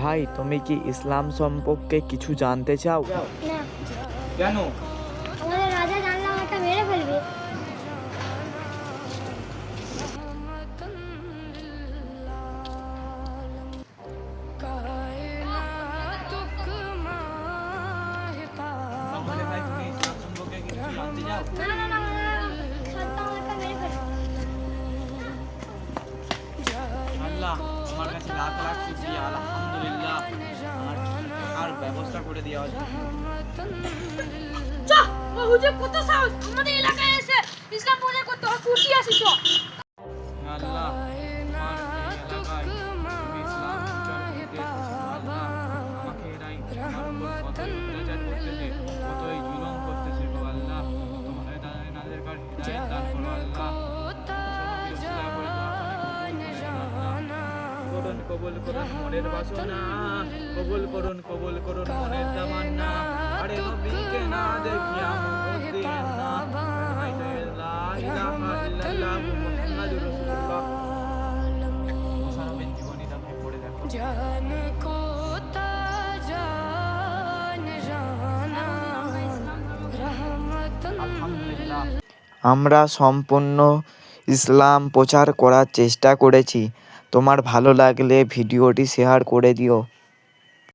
ভাই, তুমি কি ইসলাম সম্পর্কে কিছু জানতে চাও? না, কেন? আমাদের রাজা জানলে আমাকে মেরে ফেলবে। তাহলে ভাই তুমি ইসলাম সম্পর্কে কিছু জানতে চাও? না না না না, সত্য আমাকে মেরে ফেলবে। আল্লাহ, আমার কাছে লাখ লাখ শুকরিয়া, আলহামদুলিল্লাহ, আমার আর ব্যবস্থা করে দেওয়া হয়েছে। ও হুজুর কত সাহস আমাদের এলাকায় এসে ইসলাম প্রচার করতে হয়, খুশি আছি চ। আল্লাহ, আমার এই এলাকায় তুমি ইসলাম প্রচার করতে আল্লাহ, আমাকে এরাই আমার উপর কতই অত্যাচার করতেছে, কতই জুলুম করতেছে গো আল্লাহ, তোমার এনাদের কাছে হিদায়াত দান করো আল্লাহ। কবুল করুন মনের বাসনা, কবুল করুন মনের তামান্না। আরে নবীকে না দেখিয়া মোহর দিয়েন না, লা ইলাহা ইল্লাল্লাহ মুহাম্মাদুর রাসূলুল্লাহ। মুসানবিন জীবনীটা ভাই পড়ে দেখো। আলহামদুলিল্লাহ, আমরা সম্পূর্ণ ইসলাম প্রচার করার চেষ্টা করেছি। তোমার ভালো লাগলে ভিডিওটি শেয়ার করে দিও।